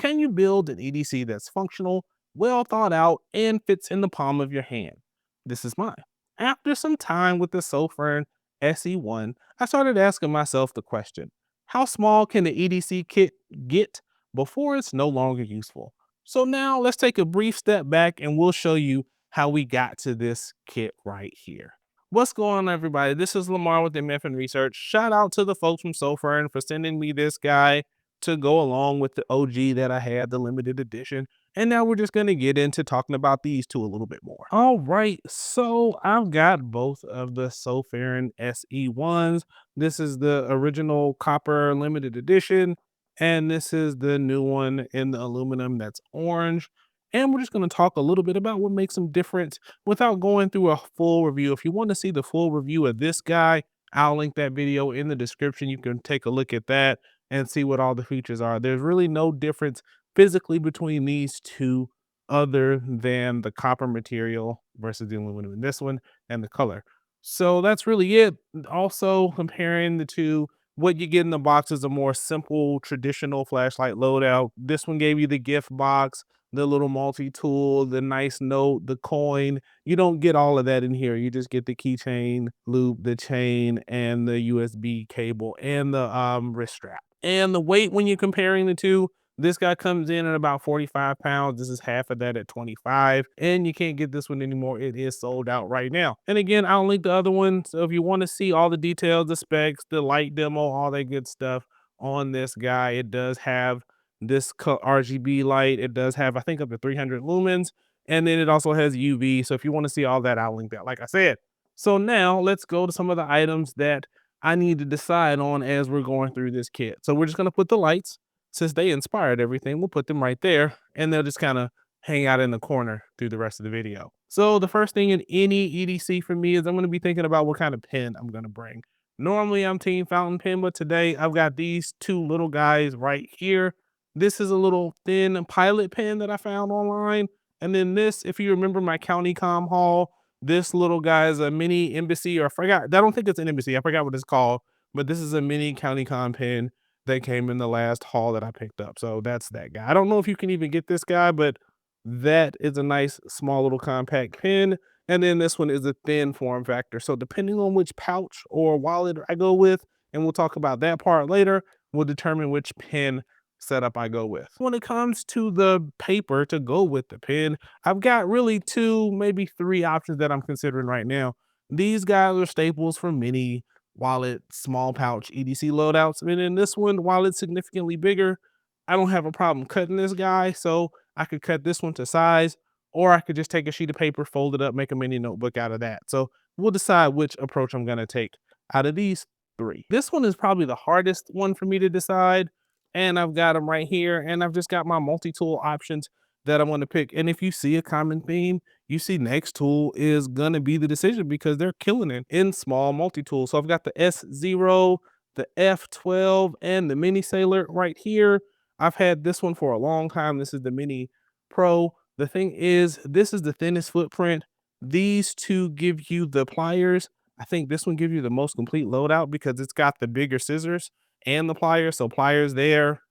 can you build an EDC that's functional, well thought out, and fits in the palm of your hand? This is mine. After some time with the Sofirn SE1, I started asking myself the question, how small can the EDC kit get before it's no longer useful? So now let's take a brief step back and we'll show you how we got to this kit right here. What's going on, everybody? This is Lamar with MF Research. Shout out to the folks from Sofirn for sending me this guy to go along with the OG that I had, the limited edition. And now we're just going to get into talking about these two a little bit more. All right, so I've got both of the Sofirn SE1s. This is the original copper limited edition, and this is the new one in the aluminum that's orange. And we're just going to talk a little bit about what makes them different without going through a full review. If you want to see the full review of this guy, I'll link that video in the description. You can take a look at that and see what all the features are. There's really no difference physically between these two other than the copper material versus the aluminum in this one and the color. So that's really it. Also comparing the two, what you get in the box is a more simple traditional flashlight loadout. This one gave you the gift box, the little multi-tool, the nice note, the coin. You don't get all of that in here. You just get the keychain loop, the chain, and the USB cable, and the wrist strap. And the weight when you're comparing the two, this guy comes in at about 45 pounds. This is half of that at 25. And you can't get this one anymore. It is sold out right now. And again, I'll link the other one. So if you want to see all the details, the specs, the light demo, all that good stuff on this guy, it does have this RGB light. It does have, I think, up to 300 lumens. And then it also has UV. So if you want to see all that, I'll link that, like I said. So now let's go to some of the items that I need to decide on as we're going through this kit. So we're just going to put the lights, since they inspired everything, we'll put them right there and they'll just kind of hang out in the corner through the rest of the video. So the first thing in any EDC for me is I'm going to be thinking about what kind of pen I'm going to bring. Normally I'm team fountain pen, but today I've got these two little guys right here. This is a little thin pilot pen that I found online. And then this, if you remember my county com haul, this little guy is a mini embassy, or I forgot, I don't think it's an embassy, I forgot what it's called, but this is a mini county com pen that came in the last haul that I picked up. So that's that guy. I don't know if you can even get this guy, but that is a nice small little compact pen. And then this one is a thin form factor. So depending on which pouch or wallet I go with, and we'll talk about that part later, will determine which pen setup I go with. When it comes to the paper to go with the pen, I've got really two, maybe three options that I'm considering right now. These guys are staples for many wallet, small pouch EDC loadouts. And in this one, while it's significantly bigger, I don't have a problem cutting this guy. So I could cut this one to size, or I could just take a sheet of paper, fold it up, make a mini notebook out of that. So we'll decide which approach I'm going to take out of these three. This one is probably the hardest one for me to decide. And I've got them right here. And I've just got my multi-tool options that I'm going to pick. And if you see a common theme, you see next tool is going to be the decision because they're killing it in small multi-tools. So I've got the S0, the F12, and the Mini Sailor right here. I've had this one for a long time. This is the Mini Pro. The thing is, this is the thinnest footprint. These two give you the pliers. I think this one gives you the most complete loadout because it's got the bigger scissors and the pliers. So pliers there,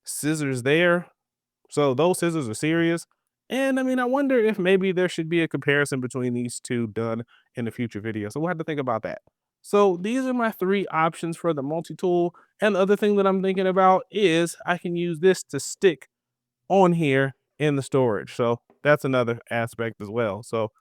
scissors there. So those scissors are serious. And I mean, I wonder if maybe there should be a comparison between these two done in a future video. So we'll have to think about that. So these are my three options for the multi-tool. And the other thing that I'm thinking about is I can use this to stick on here in the storage. So that's another aspect as well. So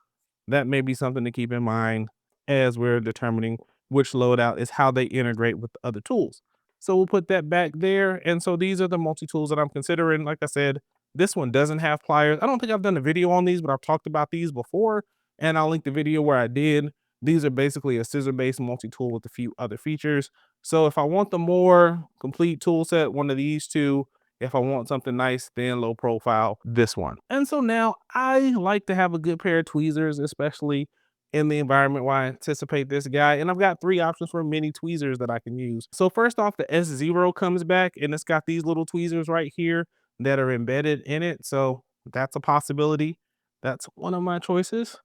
that may be something to keep in mind as we're determining which loadout is how they integrate with the other tools. So we'll put that back there. And so these are the multi-tools that I'm considering. Like I said, this one doesn't have pliers. I don't think I've done a video on these, but I've talked about these before. And I'll link the video where I did. These are basically a scissor-based multi-tool with a few other features. So if I want the more complete tool set, one of these two. If I want something nice, thin, low profile, this one. And so now I like to have a good pair of tweezers, especially in the environment where I anticipate this guy. And I've got three options for mini tweezers that I can use. So first off, the S0 comes back and it's got these little tweezers right here that are embedded in it. So that's a possibility. That's one of my choices.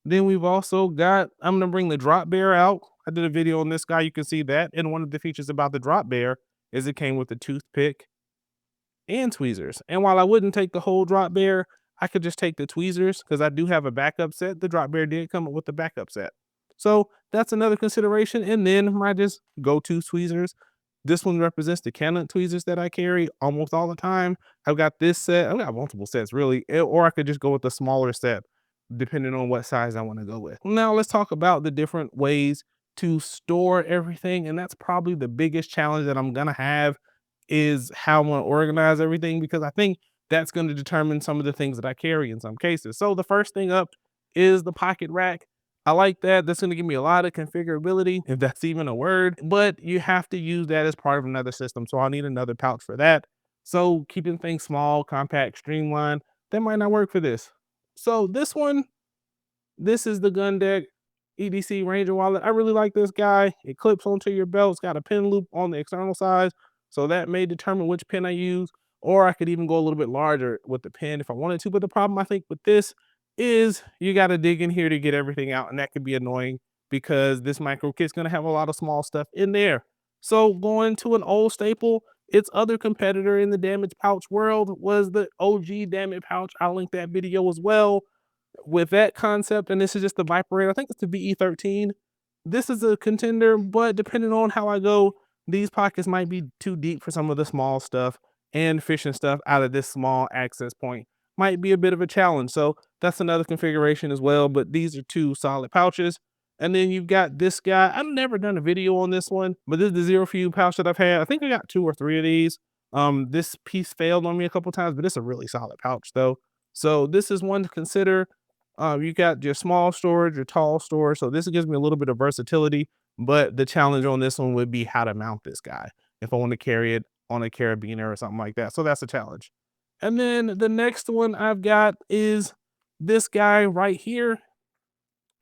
Then we've also got, I'm gonna bring the drop bear out. I did a video on this guy, you can see that. And one of the features about the drop bear is it came with a toothpick and tweezers. And while I wouldn't take the whole drop bear, I could just take the tweezers because I do have a backup set. The drop bear did come with the backup set. So that's another consideration. And then my just go-to tweezers. This one represents the Canon tweezers that I carry almost all the time. I've got this set. I've got multiple sets really, or I could just go with the smaller set depending on what size I want to go with. Now let's talk about the different ways to store everything. And that's probably the biggest challenge that I'm gonna have is how I'm gonna organize everything because I think that's going to determine some of the things that I carry in some cases. So the first thing up is the pocket rack. I like that. That's going to give me a lot of configurability, if that's even a word, but you have to use that as part of another system. So I'll need another pouch for that. So keeping things small, compact, streamlined, that might not work for this. So this one, this is the Gun Deck EDC Ranger wallet. I really like this guy. It clips onto your belt. It's got a pin loop on the external side. So that may determine which pin I use, or I could even go a little bit larger with the pin if I wanted to. But the problem I think with this is you got to dig in here to get everything out. And that could be annoying because this micro kit's going to have a lot of small stuff in there. So going to an old staple, its other competitor in the damaged pouch world was the OG damaged pouch. I'll link that video as well with that concept. And this is just the Viper. I think it's the VE13. This is a contender, but depending on how I go, these pockets might be too deep for some of the small stuff, and fishing stuff out of this small access point might be a bit of a challenge. So that's another configuration as well, but these are two solid pouches. And then you've got this guy. I've never done a video on this one, but this is the Zero Fuel pouch that I've had. I think I got 2 or 3 of these. This piece failed on me a couple times, but it's a really solid pouch though. So this is one to consider. You got your small storage, your tall storage. So this gives me a little bit of versatility, but the challenge on this one would be how to mount this guy if I want to carry it on a carabiner or something like that. So that's a challenge. And then the next one I've got is this guy right here.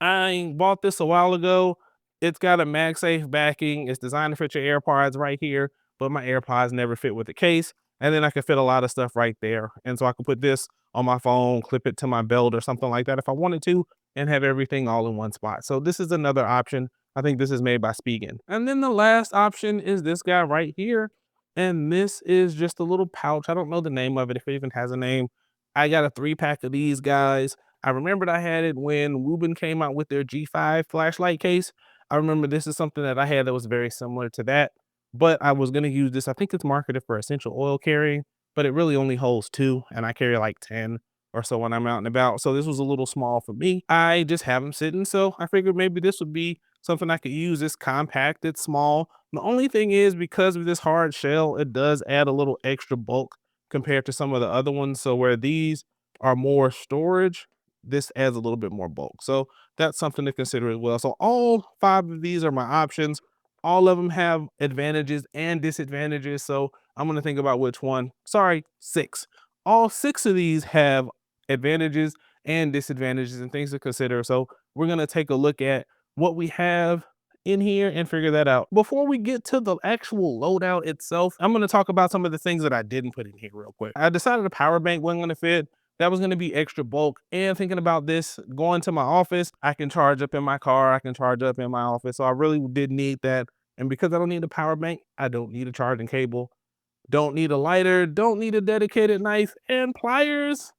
I bought this a while ago. It's got a MagSafe backing. It's designed to fit your AirPods right here, but my AirPods never fit with the case. And then I could fit a lot of stuff right there. And so I could put this on my phone, clip it to my belt or something like that if I wanted to, and have everything all in one spot. So this is another option. I think this is made by Spigen. And then the last option is this guy right here. And this is just a little pouch. I don't know the name of it, if it even has a name. I got a 3-pack of these guys. I remembered I had it when Woobin came out with their G5 flashlight case. I remember this is something that I had that was very similar to that, but I was going to use this. I think it's marketed for essential oil carrying, but it really only holds 2, and I carry like 10 or so when I'm out and about. So this was a little small for me. I just have them sitting, so I figured maybe this would be something I could use. It's compact, it's small. The only thing is, because of this hard shell, it does add a little extra bulk compared to some of the other ones. So where these are more storage, this adds a little bit more bulk. So that's something to consider as well. So all 5 of these are my options. All of them have advantages and disadvantages. So I'm going to think about which one. Sorry, 6. All 6 of these have advantages and disadvantages and things to consider. So we're going to take a look at what we have in here and figure that out. Before we get to the actual loadout itself, I'm going to talk about some of the things that I didn't put in here real quick. I decided a power bank wasn't going to fit. That was going to be extra bulk. And thinking about this, going to my office, I can charge up in my car, I can charge up in my office. So I really did need that. And because I don't need a power bank, I don't need a charging cable, don't need a lighter, don't need a dedicated knife and pliers.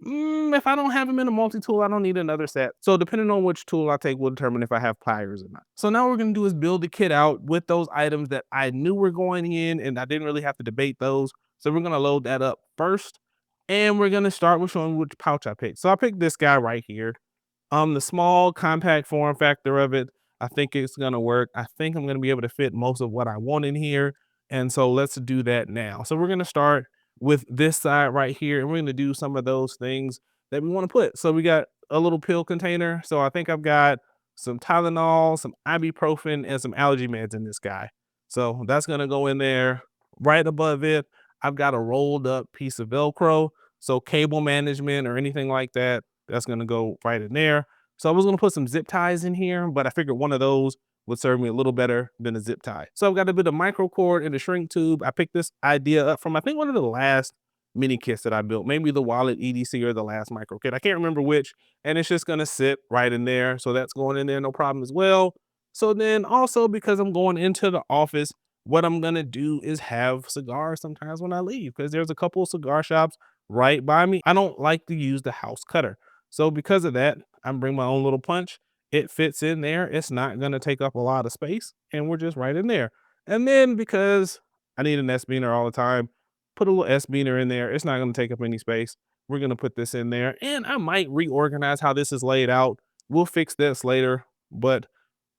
If I don't have them in a multi-tool, I don't need another set. So depending on which tool I take will determine if I have pliers or not. So now what we're gonna do is build the kit out with those items that I knew were going in and I didn't really have to debate those. So we're gonna load that up first. And we're gonna start with showing which pouch I picked. So I picked this guy right here. The small compact form factor of it, I think it's gonna work. I think I'm gonna be able to fit most of what I want in here. And so let's do that now. So we're gonna start with this side right here, and we're gonna do some of those things that we wanna put. So we got a little pill container. So I think I've got some Tylenol, some ibuprofen, and some allergy meds in this guy. So that's gonna go in there. Right above it, I've got a rolled up piece of Velcro. So cable management or anything like that, that's gonna go right in there. So I was gonna put some zip ties in here, but I figured one of those would serve me a little better than a zip tie. So I've got a bit of micro cord and a shrink tube. I picked this idea up from, I think, one of the last mini kits that I built, maybe the Wallet EDC or the last micro kit. I can't remember which, and it's just gonna sit right in there. So that's going in there, no problem as well. So then also, because I'm going into the office, what I'm gonna do is have cigars sometimes when I leave because there's a couple of cigar shops right by me. I don't like to use the house cutter. So because of that, I'm bring my own little punch. It fits in there. It's not gonna take up a lot of space, and we're just right in there. And then because I need an S beaner all the time, put a little S beaner in there. It's not gonna take up any space. We're gonna put this in there, and I might reorganize how this is laid out. We'll fix this later, but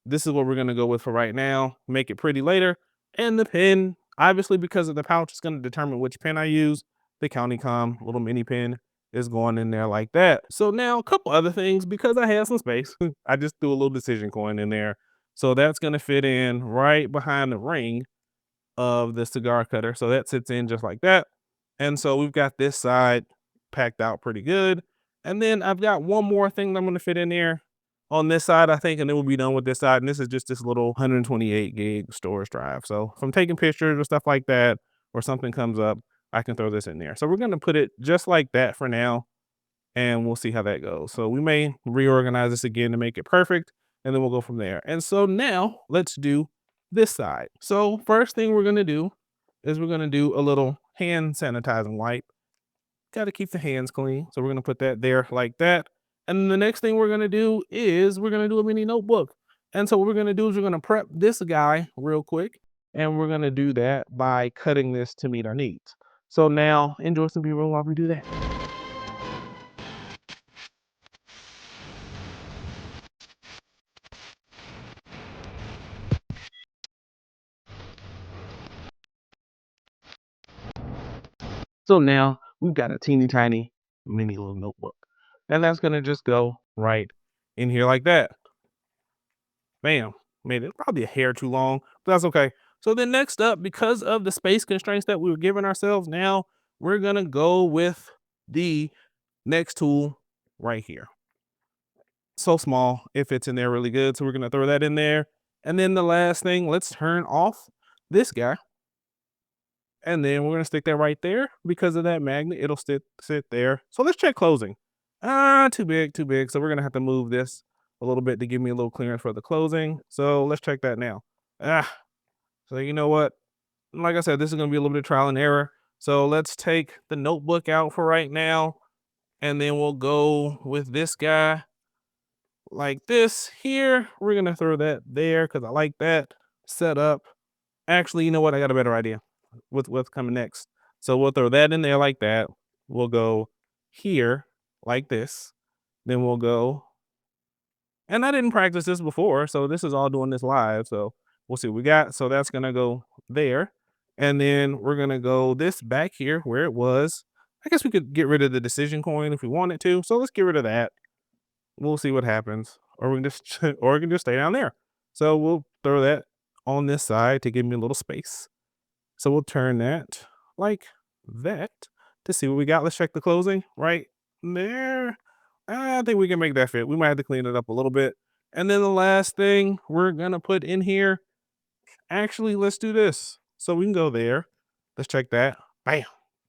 this is what we're gonna go with for right now. Make it pretty later. And the pen, obviously, because of the pouch, is gonna determine which pen I use. The County Com little mini pen is going in there like that. So now a couple other things because I have some space. I just threw a little decision coin in there. So that's gonna fit in right behind the ring of the cigar cutter. So that sits in just like that. And so we've got this side packed out pretty good. And then I've got one more thing that I'm gonna fit in there on this side, I think, and then we'll be done with this side. And this is just this little 128 gig storage drive. So if I'm taking pictures or stuff like that, or something comes up, I can throw this in there. So we're gonna put it just like that for now, and we'll see how that goes. So we may reorganize this again to make it perfect, and then we'll go from there. And so now let's do this side. So first thing we're gonna do is we're gonna do a little hand sanitizing wipe. Got to keep the hands clean. So we're gonna put that there like that. And then the next thing we're gonna do is we're gonna do a mini notebook. And so what we're gonna do is we're gonna prep this guy real quick. And we're gonna do that by cutting this to meet our needs. So now enjoy some B-roll while we do that. So now we've got a teeny tiny mini little notebook. And that's gonna just go right in here like that. Bam. Made it probably a hair too long, but that's okay. So then next up, because of the space constraints that we were giving ourselves, now we're gonna go with the next tool right here. So small, it fits in there really good. So we're gonna throw that in there. And then the last thing, let's turn off this guy. And then we're gonna stick that right there because of that magnet. It'll sit there. So let's check closing. Ah, too big, too big. So we're gonna have to move this a little bit to give me a little clearance for the closing. So let's check that now. Ah, so you know what? Like I said, this is gonna be a little bit of trial and error. So let's take the notebook out for right now, and then we'll go with this guy like this here. We're gonna throw that there because I like that setup. Actually, you know what? I got a better idea with what's coming next. So we'll throw that in there like that. We'll go here like this. Then we'll go, and I didn't practice this before, so this is all doing this live. So we'll see what we got. So that's gonna go there. And then we're gonna go this back here where it was. I guess we could get rid of the decision coin if we wanted to. So let's get rid of that. We'll see what happens. Or we can just or we can just stay down there. So we'll throw that on this side to give me a little space. So we'll turn that like that to see what we got. Let's check the closing right there. I think we can make that fit. We might have to clean it up a little bit. And then the last thing we're gonna put in here, actually, let's do this. So we can go there. Let's check that. Bam.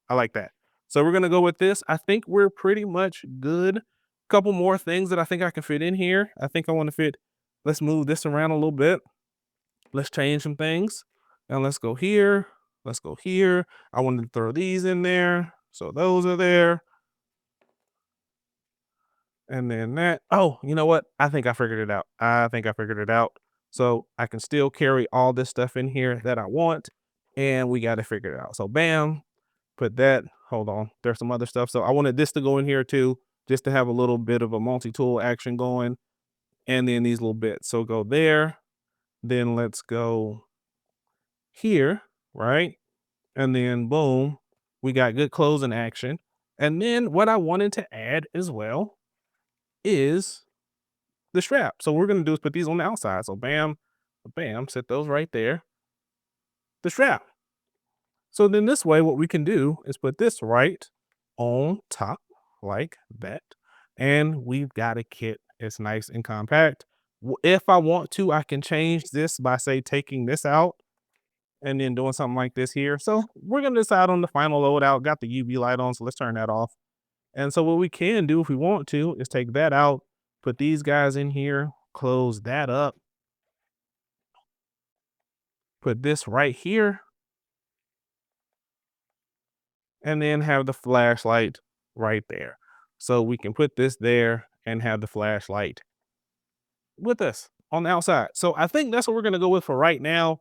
I like that. So we're gonna go with this. I think we're pretty much good. Couple more things that I think I can fit in here. I think I want to fit. Let's move this around a little bit. Let's change some things. And let's go here. Let's go here. I wanted to throw these in there. So those are there. And then that. Oh, you know what? I think I figured it out. I think I figured it out. So I can still carry all this stuff in here that I want. And we got to figure it out. So bam, put that. Hold on. There's some other stuff. So I wanted this to go in here too, just to have a little bit of a multi-tool action going. And then these little bits. So go there. Then let's go here, right? And then boom, we got good closing action. And then what I wanted to add as well is the strap. So what we're gonna do is put these on the outside. So bam, bam, set those right there. The strap. So then this way, what we can do is put this right on top like that. And we've got a kit. It's nice and compact. If I want to, I can change this by say taking this out and then doing something like this here. So we're gonna decide on the final loadout. Got the UV light on, so let's turn that off. And so what we can do if we want to is take that out, put these guys in here, close that up, put this right here, and then have the flashlight right there. So we can put this there and have the flashlight with us on the outside. So I think that's what we're gonna go with for right now.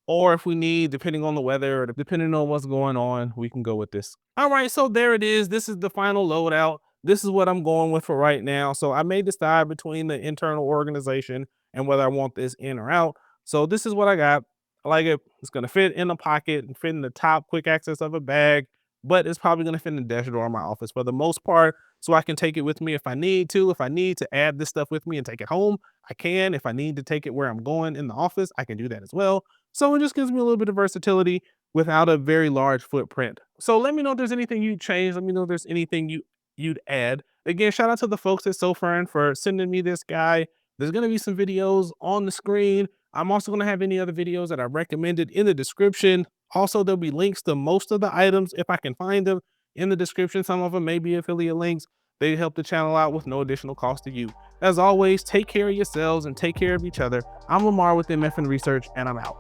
Or if we need, depending on the weather or depending on what's going on, we can go with this. All right, so there it is. This is the final loadout. This is what I'm going with for right now. So I may decide between the internal organization and whether I want this in or out. So this is what I got. I like it. It's gonna fit in the pocket and fit in the top quick access of a bag, but it's probably gonna fit in the desk drawer of my office for the most part. So I can take it with me if I need to. If I need to add this stuff with me and take it home, I can. If I need to take it where I'm going in the office, I can do that as well. So it just gives me a little bit of versatility without a very large footprint. So let me know if there's anything you'd change. Let me know if there's anything you'd add. Again, shout out to the folks at Sofirn for sending me this guy. There's gonna be some videos on the screen. I'm also gonna have any other videos that I recommended in the description. Also, there'll be links to most of the items if I can find them in the description. Some of them may be affiliate links. They help the channel out with no additional cost to you. As always, take care of yourselves and take care of each other. I'm Lamar with MF and Research, and I'm out.